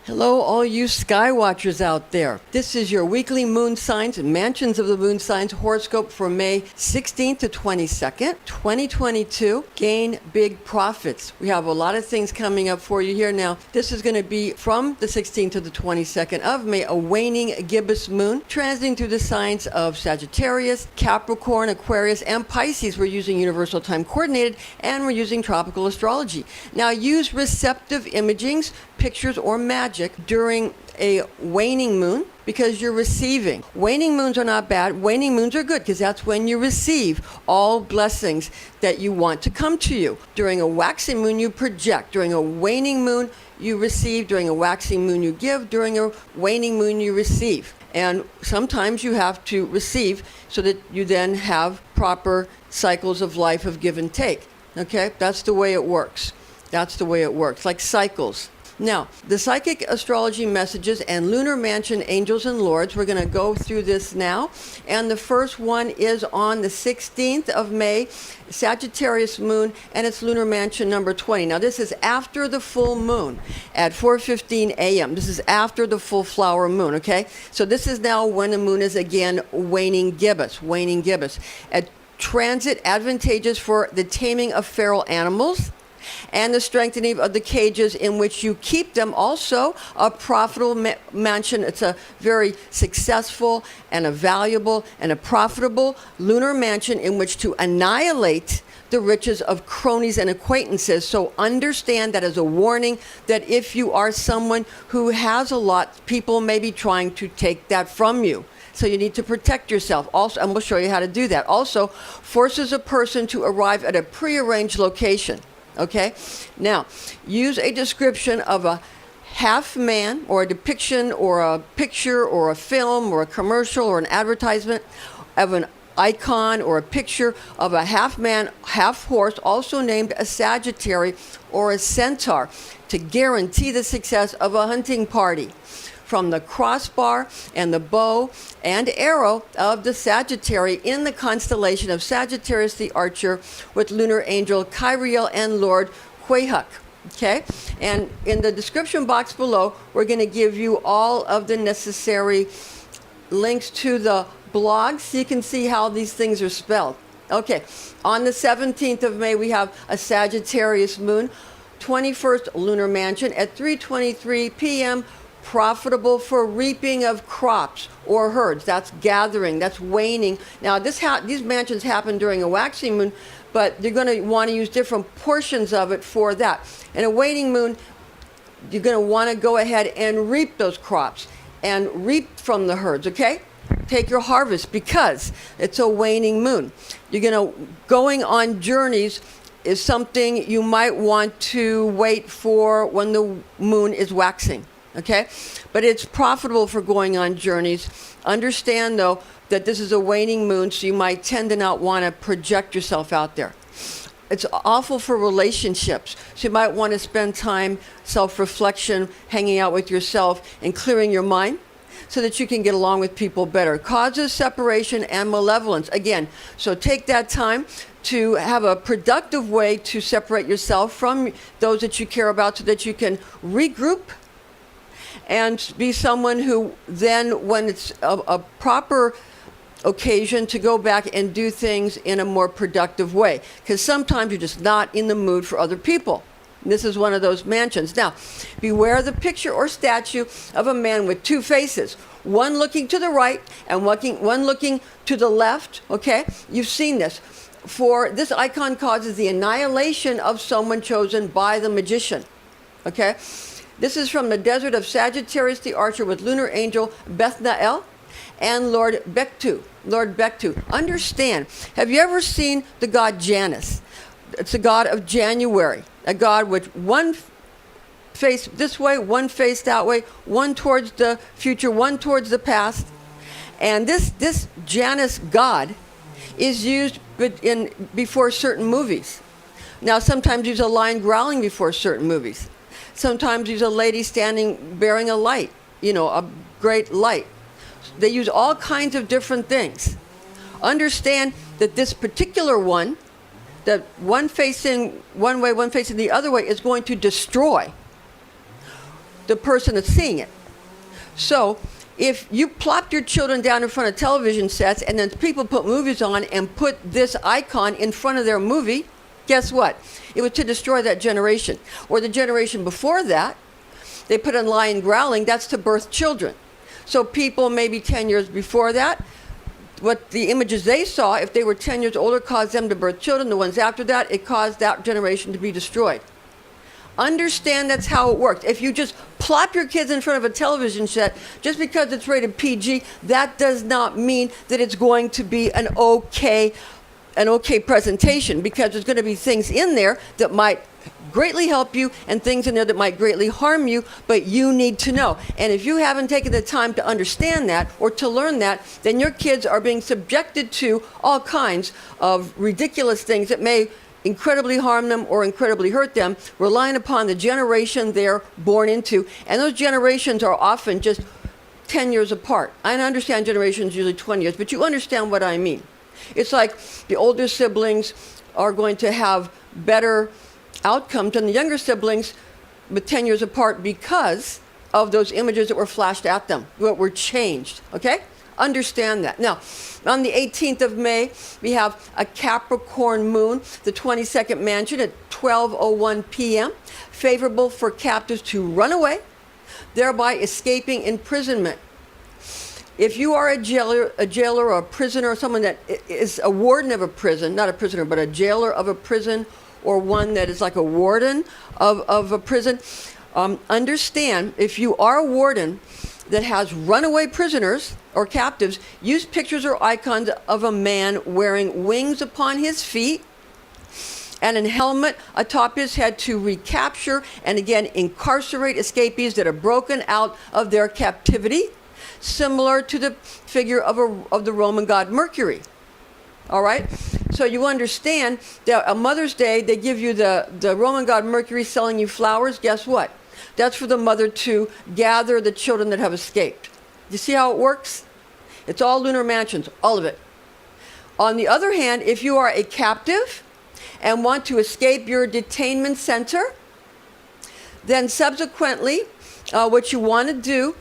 Hello, all you sky watchers out there. This is your weekly moon signs and mansions of the moon signs horoscope for May 16th to 22nd, 2022. Gain big profits. We have a lot of things coming up for you here now. This is going to be from the 16th to the 22nd of May, a waning gibbous moon, transiting through the signs of Sagittarius, Capricorn, Aquarius, and Pisces. We're using universal time coordinated, and we're using tropical astrology. Now, use receptive imagings, pictures, or magic during a waning moon because you're receiving. Waning moons are not bad. Waning moons are good because that's when you receive all blessings that you want to come to you. During a waxing moon, you project. During a waning moon, you receive. During a waxing moon, you give. During a waning moon, you receive. And sometimes you have to receive so that you then have proper cycles of life of give and take. Okay? That's the way it works. That's the way it works, like cycles. Now, the psychic astrology messages and lunar mansion angels and lords, we're going to go through this now. And the first one is on the 16th of May, Sagittarius moon, and it's lunar mansion number 20. Now, this is after the full moon at 4:15 a.m. This is after the full flower moon, okay? So this is now when the moon is again waning gibbous, waning gibbous. At transit advantageous for the taming of feral animals and the strengthening of the cages in which you keep them. Also, a profitable mansion. It's a very successful and a valuable and a profitable lunar mansion in which to annihilate the riches of cronies and acquaintances. So understand that as a warning that if you are someone who has a lot, people may be trying to take that from you. So you need to protect yourself. Also, and we'll show you how to do that. Also, forces a person to arrive at a prearranged location. Okay, now use a description of a half man or a depiction or a picture or a film or a commercial or an advertisement of an icon or a picture of a half man, half horse, also named a Sagittarius or a centaur, to guarantee the success of a hunting party. From the crossbar and the bow and arrow of the Sagittarius in the constellation of Sagittarius the Archer with lunar angel Kyriel and Lord H.O.A.F. Okay? And in the description box below, we're going to give you all of the necessary links to the blog so you can see how these things are spelled. Okay, on the 17th of May, we have a Sagittarius moon, 21st lunar mansion at 3:23 p.m., profitable for reaping of crops or herds. That's gathering, that's waning. Now, these mansions happen during a waxing moon, but you're going to want to use different portions of it for that. In a waning moon, you're going to want to go ahead and reap those crops and reap from the herds, okay? Take your harvest because it's a waning moon. Going on journeys is something you might want to wait for when the moon is waxing. Okay, but it's profitable for going on journeys. Understand, though, that this is a waning moon, so you might tend to not want to project yourself out there. It's awful for relationships, so you might want to spend time, self-reflection, hanging out with yourself, and clearing your mind so that you can get along with people better. Causes separation and malevolence. Again, so take that time to have a productive way to separate yourself from those that you care about so that you can regroup and be someone who then, when it's a proper occasion, to go back and do things in a more productive way. Because sometimes you're just not in the mood for other people. This is one of those mansions. Now, beware the picture or statue of a man with two faces, one looking to the right and one looking to the left. Okay? You've seen this. For this icon causes the annihilation of someone chosen by the magician. Okay? This is from the desert of Sagittarius the Archer with lunar angel Bethna'el and Lord Bektu. Lord Bektu. Understand, have you ever seen the god Janus? It's the god of January, a god with one face this way, one face that way, one towards the future, one towards the past. And this Janus god is used before certain movies. Now, sometimes there's a lion growling before certain movies. Sometimes there's a lady standing bearing a light, a great light. They use all kinds of different things. Understand that this particular one, that one facing one way, one facing the other way, is going to destroy. the person that's seeing it. So if you plop your children down in front of television sets and then people put movies on and put this icon in front of their movie, guess what? It was to destroy that generation. Or the generation before that, they put in lion growling, that's to birth children. So people maybe 10 years before that, what the images they saw, if they were 10 years older, caused them to birth children. The ones after that, it caused that generation to be destroyed. Understand that's how it works. If you just plop your kids in front of a television set, just because it's rated PG, that does not mean that it's going to be an okay presentation, because there's going to be things in there that might greatly help you and things in there that might greatly harm you, but you need to know. And if you haven't taken the time to understand that or to learn that, then your kids are being subjected to all kinds of ridiculous things that may incredibly harm them or incredibly hurt them, relying upon the generation they're born into. And those generations are often just 10 years apart. I understand generations usually 20 years, but you understand what I mean. It's like the older siblings are going to have better outcomes than the younger siblings with 10 years apart because of those images that were flashed at them, what were changed, okay? Understand that. Now, on the 18th of May, we have a Capricorn moon, the 22nd mansion at 12:01 p.m., favorable for captives to run away, thereby escaping imprisonment. If you are a jailer or a prisoner or someone that is a warden of a prison, not a prisoner, but a jailer of a prison, or one that is like a warden of a prison, understand, if you are a warden that has runaway prisoners or captives, use pictures or icons of a man wearing wings upon his feet and a helmet atop his head to recapture and again incarcerate escapees that are broken out of their captivity, similar to the figure of the Roman god Mercury. All right? So you understand that on Mother's Day, they give you the Roman god Mercury selling you flowers. Guess what? That's for the mother to gather the children that have escaped. You see how it works? It's all lunar mansions, all of it. On the other hand, if you are a captive and want to escape your detainment center, then subsequently, what you want to do,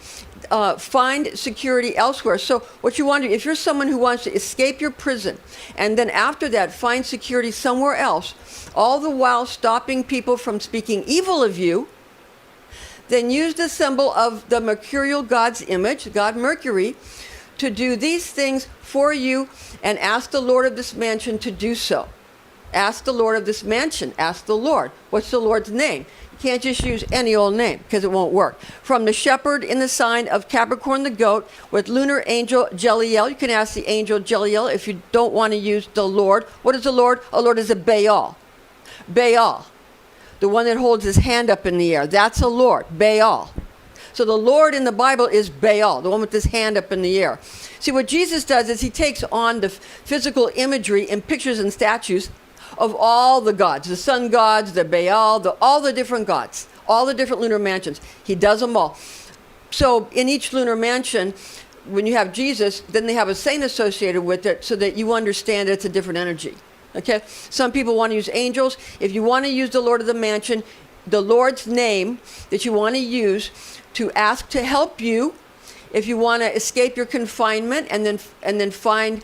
find security elsewhere. So what you want to do, if you're someone who wants to escape your prison, and then after that find security somewhere else, all the while stopping people from speaking evil of you, then use the symbol of the mercurial god's image, God Mercury, to do these things for you, and ask the Lord of this mansion to do so. Ask the Lord of this mansion. Ask the Lord. What's the Lord's name? You can't just use any old name because it won't work. From the shepherd in the sign of Capricorn the goat with lunar angel Jeliel. You can ask the angel Jeliel if you don't want to use the Lord. What is the Lord? A Lord is a Baal. Baal. The one that holds his hand up in the air. That's a Lord. Baal. So the Lord in the Bible is Baal, the one with his hand up in the air. See, what Jesus does is he takes on the physical imagery and pictures and statues of all the gods, the sun gods, the Baal, all the different gods, all the different lunar mansions. He does them all. So in each lunar mansion, when you have Jesus, then they have a saint associated with it so that you understand it's a different energy. Okay? Some people want to use angels. If you want to use the Lord of the mansion, the Lord's name that you want to use to ask to help you, if you want to escape your confinement and then find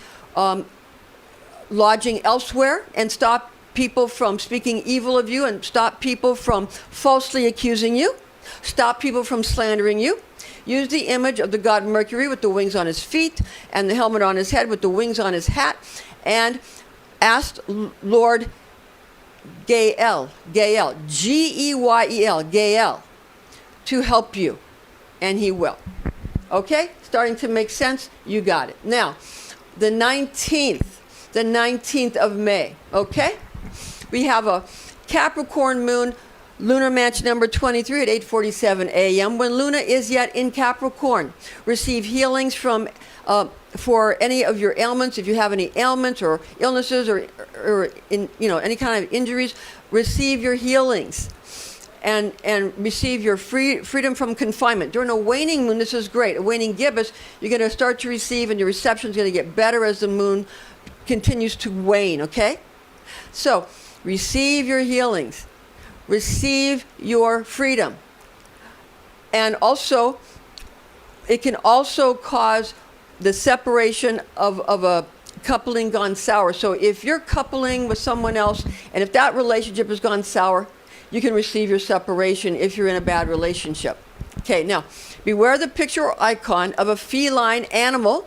lodging elsewhere and stop people from speaking evil of you and stop people from falsely accusing you, stop people from slandering you, use the image of the god Mercury with the wings on his feet and the helmet on his head with the wings on his hat, and ask Lord Geyel, G-E-Y-E-L, Geyel, to help you, and he will. Okay? Starting to make sense? You got it. Now, the 19th of May, okay? We have a Capricorn moon, lunar mansion number 23 at 8:47 a.m. When Luna is yet in Capricorn, receive healings from for any of your ailments. If you have any ailments or illnesses or any kind of injuries, receive your healings and receive your freedom from confinement. During a waning moon, this is great. A waning gibbous, you're going to start to receive, and your reception is going to get better as the moon continues to wane, okay? So, receive your healings. Receive your freedom. And also, it can also cause the separation of a coupling gone sour. So if you're coupling with someone else, and if that relationship has gone sour, you can receive your separation if you're in a bad relationship. Okay, now, beware the picture or icon of a feline animal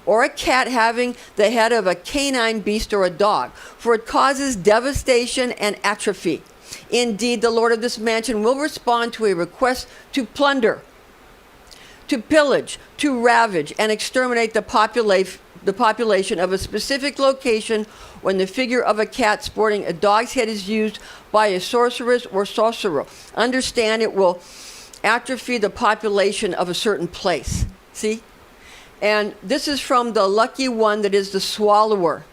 or a cat having the head of a canine beast or a dog, for it causes devastation and atrophy. Indeed, the Lord of this mansion will respond to a request to plunder, to pillage, to ravage, and exterminate the population of a specific location when the figure of a cat sporting a dog's head is used by a sorceress or sorcerer. Understand, it will atrophy the population of a certain place. See? And this is from the lucky one that is the swallower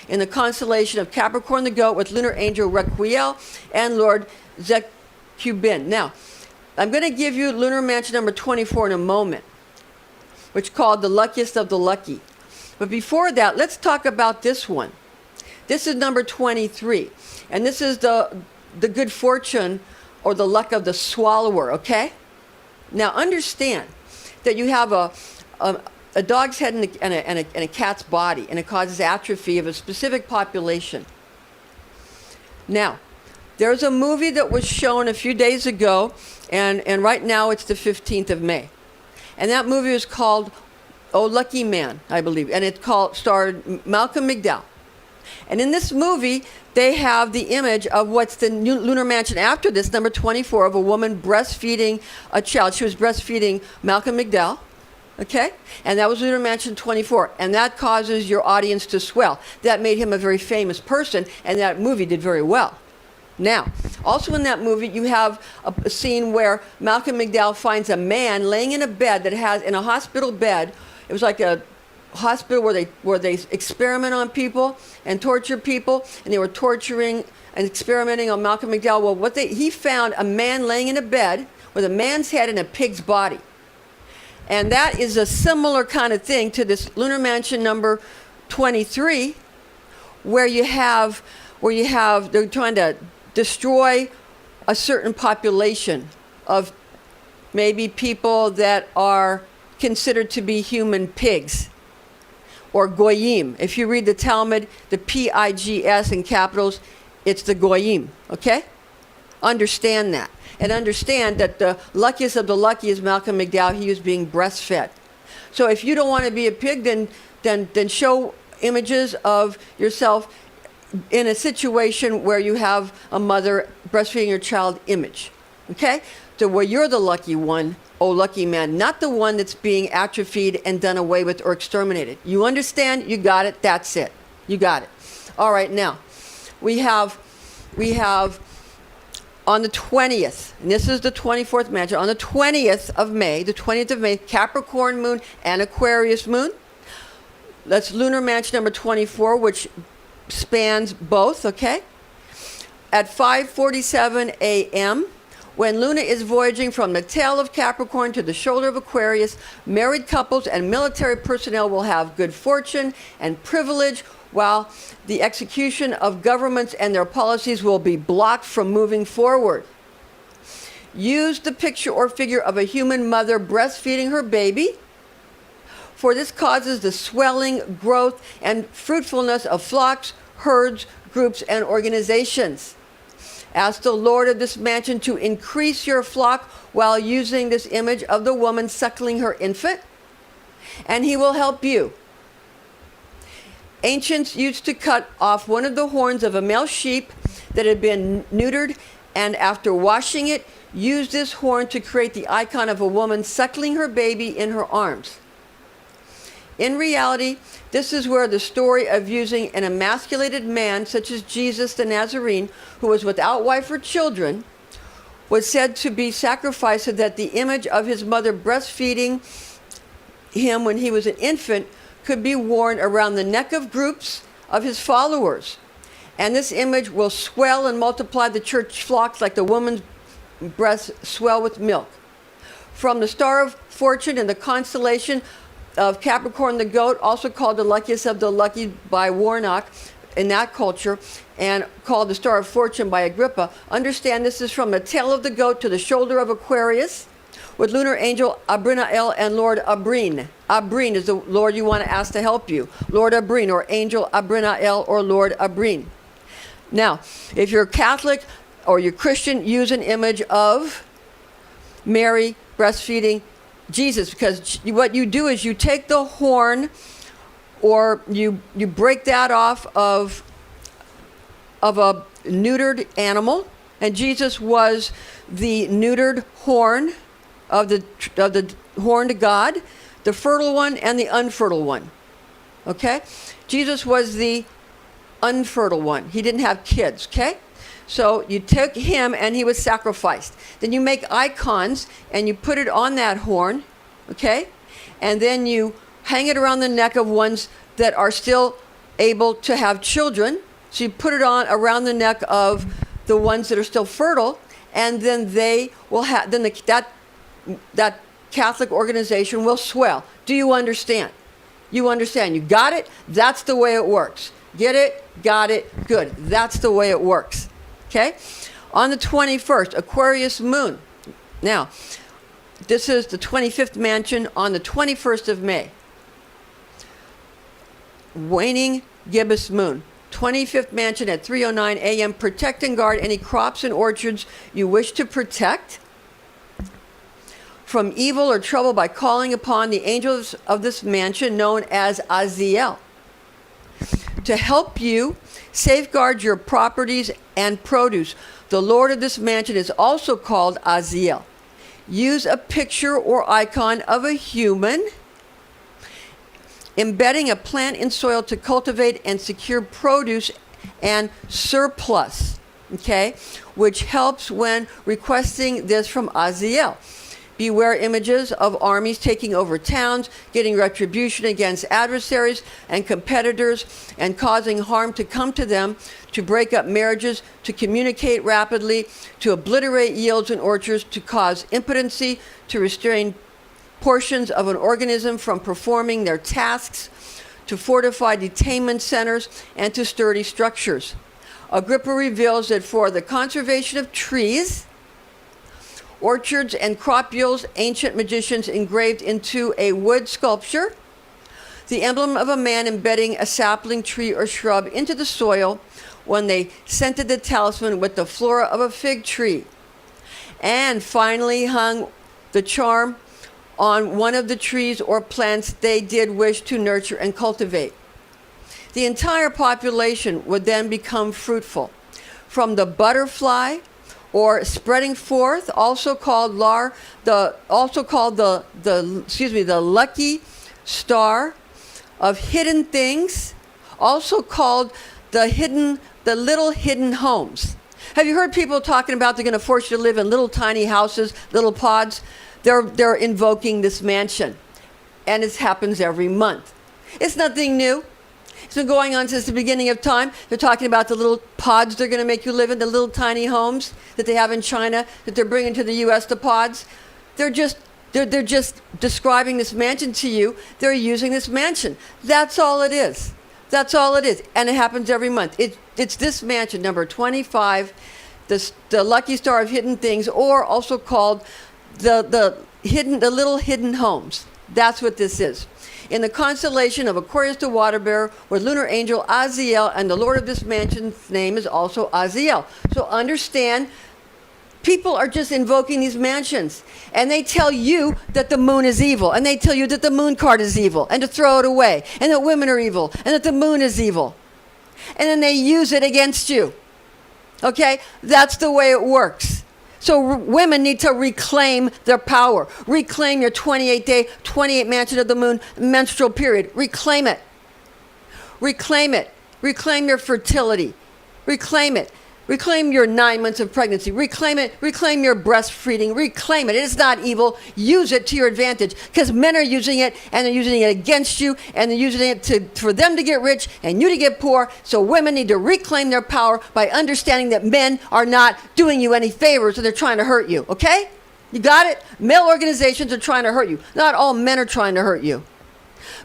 in the constellation of Capricorn the goat with lunar angel Requiel and Lord Zekubin. Now, I'm going to give you lunar mansion number 24 in a moment, which is called the luckiest of the lucky. But before that, let's talk about this one. This is number 23, and this is the good fortune or the luck of the swallower, okay? Now, understand that you have a dog's head and a cat's body, and it causes atrophy of a specific population. Now, there's a movie that was shown a few days ago, and right now it's the 15th of May. And that movie is called Oh Lucky Man, I believe, and it starred Malcolm McDowell. And in this movie, they have the image of what's the lunar mansion after this, number 24, of a woman breastfeeding a child. She was breastfeeding Malcolm McDowell, okay? And that was lunar mansion 24, and that causes your audience to swell. That made him a very famous person, and that movie did very well. Now, also in that movie, you have a scene where Malcolm McDowell finds a man laying in a bed that has, in a hospital bed, it was like a hospital where they experiment on people and torture people, and they were torturing and experimenting on Malcolm McDowell. Well, he found a man laying in a bed with a man's head and a pig's body. And that is a similar kind of thing to this lunar mansion number 23, where they're trying to destroy a certain population of maybe people that are considered to be human pigs, or goyim. If you read the Talmud, the P-I-G-S in capitals, it's the goyim, okay? Understand that. And understand that the luckiest of the lucky is Malcolm McDowell. He was being breastfed. So if you don't want to be a pig, then show images of yourself in a situation where you have a mother breastfeeding your child image, okay? So where you're the lucky one, oh lucky man, not the one that's being atrophied and done away with or exterminated. You understand? You got it. That's it. You got it. All right, now, we have on the 20th, and this is the 24th mansion, on the 20th of May, Capricorn moon and Aquarius moon. That's lunar mansion number 24, which spans both, okay? At 5:47 a.m., when Luna is voyaging from the tail of Capricorn to the shoulder of Aquarius, married couples and military personnel will have good fortune and privilege, while the execution of governments and their policies will be blocked from moving forward. Use the picture or figure of a human mother breastfeeding her baby, for this causes the swelling, growth, and fruitfulness of flocks, herds, groups, and organizations. Ask the Lord of this mansion to increase your flock while using this image of the woman suckling her infant, and he will help you. Ancients used to cut off one of the horns of a male sheep that had been neutered, and after washing it, use this horn to create the icon of a woman suckling her baby in her arms. In reality, this is where the story of using an emasculated man, such as Jesus the Nazarene, who was without wife or children, was said to be sacrificed so that the image of his mother breastfeeding him when he was an infant could be worn around the neck of groups of his followers. And this image will swell and multiply the church flocks like the woman's breasts swell with milk. From the star of fortune in the constellation of Capricorn the goat, also called the luckiest of the lucky by Warnock, in that culture, and called the Star of Fortune by Agrippa. Understand this is from the tail of the goat to the shoulder of Aquarius, with lunar angel Abrinael and Lord Abrin. Abrin is the Lord you want to ask to help you. Lord Abrin, or Angel Abrinael, or Lord Abrin. Now, if you're Catholic or you're Christian, use an image of Mary breastfeeding Jesus, because what you do is you take the horn, or you break that off of a neutered animal, and Jesus was the neutered horn of the horned God, the fertile one and the unfertile one. Okay? Jesus was the unfertile one. He didn't have kids, okay? So you took him and he was sacrificed. Then you make icons and you put it on that horn, okay? And then you hang it around the neck of ones that are still able to have children. So you put it on around the neck of the ones that are still fertile, and then they will have, then that Catholic organization will swell. Do you understand? You understand? You got it? That's the way it works. Get it? Got it? Good. That's the way it works. Okay? On the 21st, Aquarius Moon. Now, this is the 25th mansion on the 21st of May. Waning Gibbous Moon. 25th mansion at 3:09 a.m. Protect and guard any crops and orchards you wish to protect from evil or trouble by calling upon the angels of this mansion, known as A.O.L.F.I, to help you safeguard your properties and produce. The Lord of this mansion is also called A.O.L.F.I. Use a picture or icon of a human embedding a plant in soil to cultivate and secure produce and surplus, okay, which helps when requesting this from A.O.L.F.I. Beware images of armies taking over towns, getting retribution against adversaries and competitors, and causing harm to come to them, to break up marriages, to communicate rapidly, to obliterate yields in orchards, to cause impotency, to restrain portions of an organism from performing their tasks, to fortify detainment centers, and to sturdy structures. Agrippa reveals that for the conservation of trees, orchards, and cropules, ancient magicians engraved into a wood sculpture the emblem of a man embedding a sapling, tree, or shrub into the soil when they scented the talisman with the flora of a fig tree, and finally hung the charm on one of the trees or plants they did wish to nurture and cultivate. The entire population would then become fruitful. From the butterfly, or spreading forth, also called the lucky star of hidden things, also called the little hidden homes. Have you heard people talking about they're going to force you to live in little tiny houses, little pods? They're invoking this mansion, and it happens every month. It's nothing new. It's been going on since the beginning of time. They're talking about the little pods they're going to make you live in, the little tiny homes that they have in China that they're bringing to the U.S. The pods. They're just describing this mansion to you. They're using this mansion. That's all it is. That's all it is, and it happens every month. It's this mansion, number 25, the lucky star of hidden things, or also called the little hidden homes. That's what this is. In the constellation of Aquarius the water bearer, with lunar angel A.O.L.F.I, and the Lord of this mansion's name is also A.O.L.F.I. So understand, people are just invoking these mansions, and they tell you that the moon is evil, and they tell you that the moon card is evil, and to throw it away, and that women are evil, and that the moon is evil. And then they use it against you. Okay? That's the way it works. So women need to reclaim their power. Reclaim your 28 mansion of the moon menstrual period. Reclaim it. Reclaim it. Reclaim your fertility. Reclaim it. Reclaim your 9 months of pregnancy. Reclaim it. Reclaim your breastfeeding. Reclaim it. It is not evil. Use it to your advantage, because men are using it, and they're using it against you, and they're using it for them to get rich and you to get poor. So women need to reclaim their power by understanding that men are not doing you any favors, and they're trying to hurt you. Okay? You got it? Male organizations are trying to hurt you. Not all men are trying to hurt you,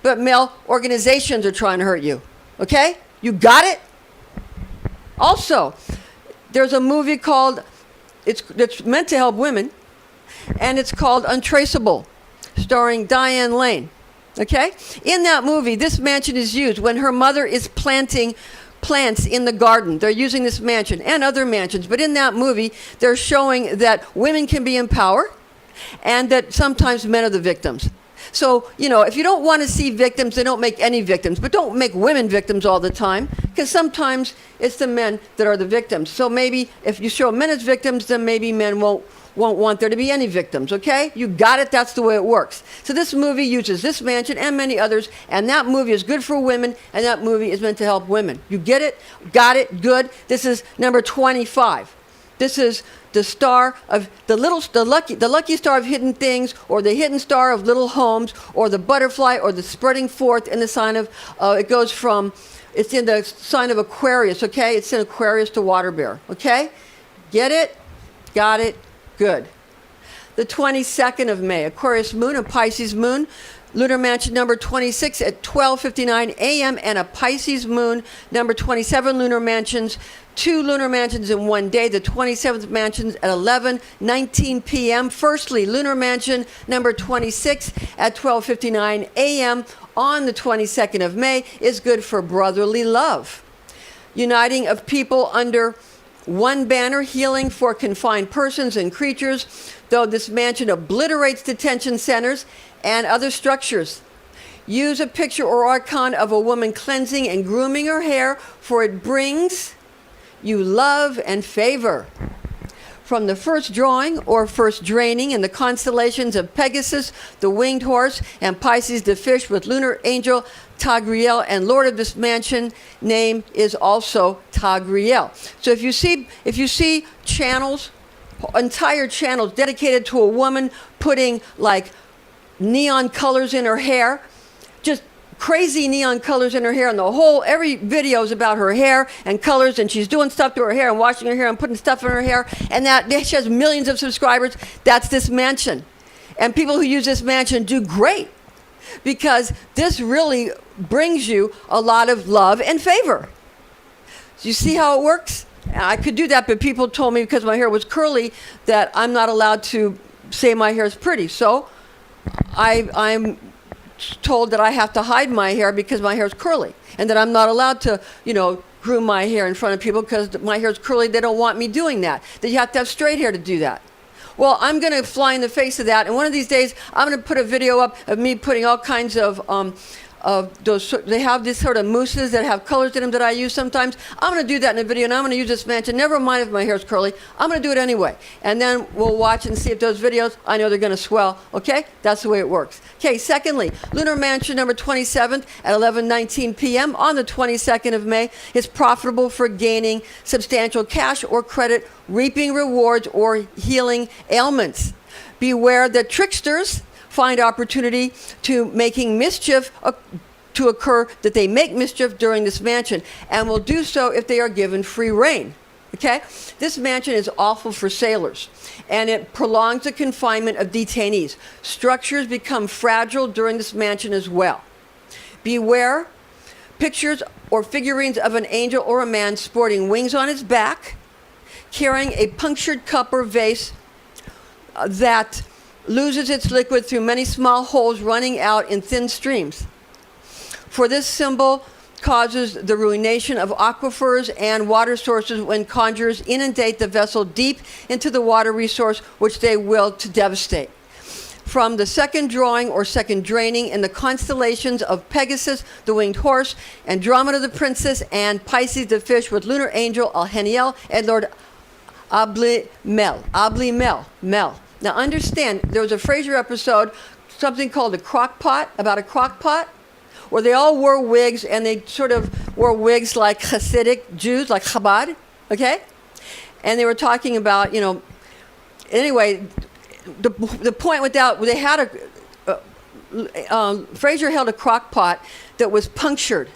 but male organizations are trying to hurt you. Okay? You got it? Also, there's a movie called, it's meant to help women, and it's called Untraceable, starring Diane Lane. Okay? In that movie, this mansion is used when her mother is planting plants in the garden. They're using this mansion and other mansions. But in that movie, they're showing that women can be in power and that sometimes men are the victims. So, if you don't want to see victims, then don't make any victims. But don't make women victims all the time, because sometimes it's the men that are the victims. So maybe if you show men as victims, then maybe men won't want there to be any victims, okay? You got it, that's the way it works. So this movie uses this mansion and many others, and that movie is good for women, and that movie is meant to help women. You get it? Got it? Good. This is number 25. This is the star of the lucky star of hidden things, or the hidden star of little homes, or the butterfly, or the spreading forth in the sign of, it's in the sign of Aquarius, okay? It's in Aquarius to water bear, okay? Get it? Got it? Good. The 22nd of May, Aquarius moon, a Pisces moon, lunar mansion number 26 at 12:59 a.m. and a Pisces moon, number 27 lunar mansions, 2 lunar mansions in one day. The 27th mansions at 11:19 p.m. Firstly, lunar mansion number 26 at 12:59 a.m. on the 22nd of May is good for brotherly love, uniting of people under one banner, healing for confined persons and creatures, though this mansion obliterates detention centers and other structures. Use a picture or icon of a woman cleansing and grooming her hair, for it brings you love and favor. From the first drawing or first draining in the constellations of Pegasus, the winged horse, and Pisces, the fish, with lunar angel Tagriel, and lord of this mansion name is also Tagriel. So if you see channels, entire channels dedicated to a woman putting like neon colors in her hair, just crazy neon colors in her hair, and every video is about her hair and colors, and she's doing stuff to her hair and washing her hair and putting stuff in her hair, and that she has millions of subscribers. That's this mansion. And people who use this mansion do great, because this really brings you a lot of love and favor. So you see how it works? I could do that, but people told me because my hair was curly that I'm not allowed to say my hair is pretty. So I'm told that I have to hide my hair because my hair is curly, and that I'm not allowed to, groom my hair in front of people because my hair is curly. They don't want me doing that. That you have to have straight hair to do that. Well, I'm going to fly in the face of that, and one of these days I'm going to put a video up of me putting all kinds of those. They have these sort of mousses that have colors in them that I use sometimes. I'm going to do that in a video, and I'm going to use this mansion. Never mind if my hair's curly. I'm going to do it anyway, and then we'll watch and see if those videos, I know they're going to swell. Okay, that's the way it works. Okay. Secondly, lunar mansion number 27 at 11:19 p.m. on the 22nd of May is profitable for gaining substantial cash or credit, reaping rewards, or healing ailments. Beware that tricksters find opportunity to making mischief to occur, that they make mischief during this mansion, and will do so if they are given free rein. Okay? This mansion is awful for sailors, and it prolongs the confinement of detainees. Structures become fragile during this mansion as well. Beware pictures or figurines of an angel or a man sporting wings on his back, carrying a punctured cup or vase that loses its liquid through many small holes running out in thin streams. For this symbol causes the ruination of aquifers and water sources when conjurers inundate the vessel deep into the water resource, which they will to devastate. From the second drawing or second draining in the constellations of Pegasus, the winged horse, Andromeda, the princess, and Pisces, the fish, with lunar angel Alchemical and Lord Mel. Now understand, there was a Frasier episode, something called a crock pot, about a crock pot, where they all wore wigs, and they sort of wore wigs like Hasidic Jews, like Chabad, okay? And they were talking about, anyway, the point with that, they had Frasier held a crock pot that was punctured,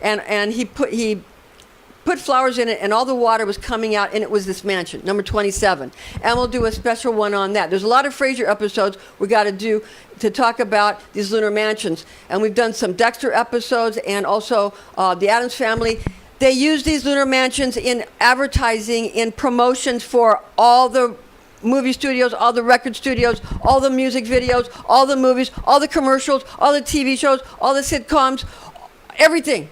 and he put flowers in it, and all the water was coming out, and it was this mansion, number 27. And we'll do a special one on that. There's a lot of Frasier episodes we got to do to talk about these lunar mansions. And we've done some Dexter episodes, and also the Addams Family. They use these lunar mansions in advertising, in promotions for all the movie studios, all the record studios, all the music videos, all the movies, all the commercials, all the TV shows, all the sitcoms, everything.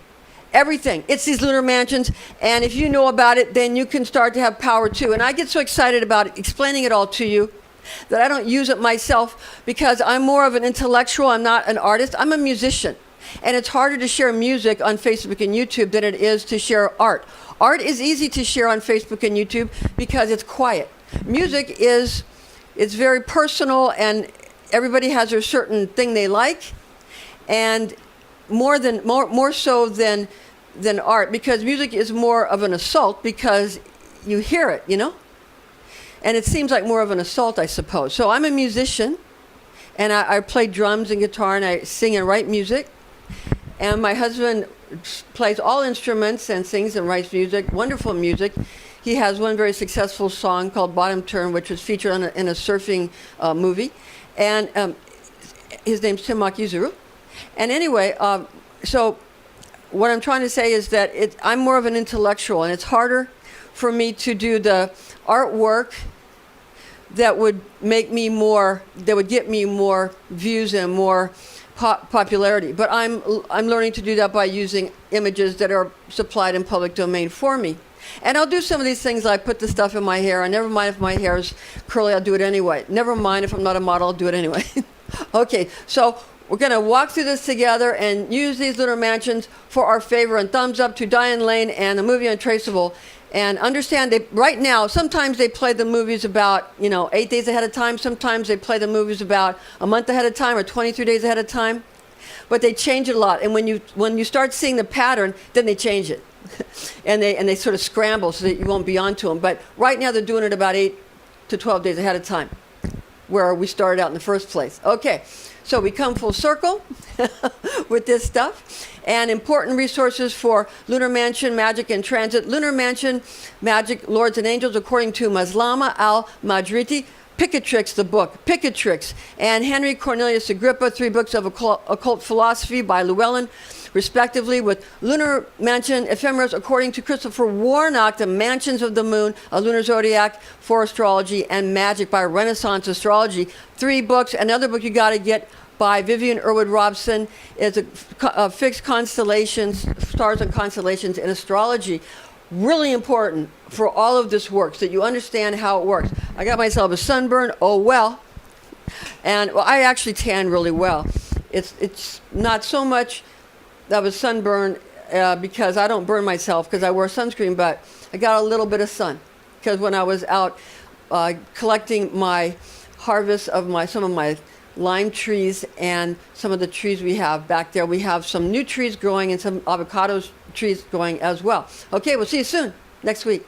Everything. It's these lunar mansions, and if you know about it, then you can start to have power too. And I get so excited about explaining it all to you that I don't use it myself because I'm more of an intellectual. I'm not an artist. I'm a musician. And it's harder to share music on Facebook and YouTube than it is to share art. Art is easy to share on Facebook and YouTube because it's quiet. Music it's very personal, and everybody has their certain thing they like, and more so than art, because music is more of an assault because you hear it, you know? And it seems like more of an assault, I suppose. So I'm a musician, and I play drums and guitar, and I sing and write music. And my husband plays all instruments and sings and writes music, wonderful music. He has one very successful song called Bottom Turn, which was featured in a surfing movie. And his name's Tim Makizuru. And anyway, so what I'm trying to say is that I'm more of an intellectual, and it's harder for me to do the artwork that would get me more views and more popularity. But I'm learning to do that by using images that are supplied in public domain for me. And I'll do some of these things, like put the stuff in my hair. And never mind if my hair is curly, I'll do it anyway. Never mind if I'm not a model, I'll do it anyway. Okay, so we're going to walk through this together and use these lunar mansions for our favor. And thumbs up to Diane Lane and the movie Untraceable. And understand, right now, sometimes they play the movies about, 8 days ahead of time. Sometimes they play the movies about a month ahead of time or 23 days ahead of time. But they change it a lot. And when you start seeing the pattern, then they change it. and they sort of scramble so that you won't be onto them. But right now they're doing it about 8 to 12 days ahead of time, where we started out in the first place. Okay, so we come full circle with this stuff. And important resources for Lunar Mansion, Magic, and Transit. Lunar Mansion, Magic, Lords and Angels, according to Maslama al-Madriti. Picatrix, the book, Picatrix, and Henry Cornelius Agrippa, 3 books of occult philosophy by Llewellyn, respectively, with Lunar Mansion Ephemeris, according to Christopher Warnock, The Mansions of the Moon, a Lunar Zodiac for Astrology, and Magic by Renaissance Astrology. 3 books. Another book you got to get by Vivian Irwood Robson is a Fixed Constellations, Stars and Constellations in Astrology. Really important for all of this work, so that you understand how it works. I got myself a sunburn, oh well. And I actually tan really well. It's not so much that was sunburn because I don't burn myself because I wear sunscreen, but I got a little bit of sun because when I was out collecting my harvest of some of my lime trees and some of the trees we have back there. We have some new trees growing and some avocado trees growing as well. Okay, we'll see you soon next week.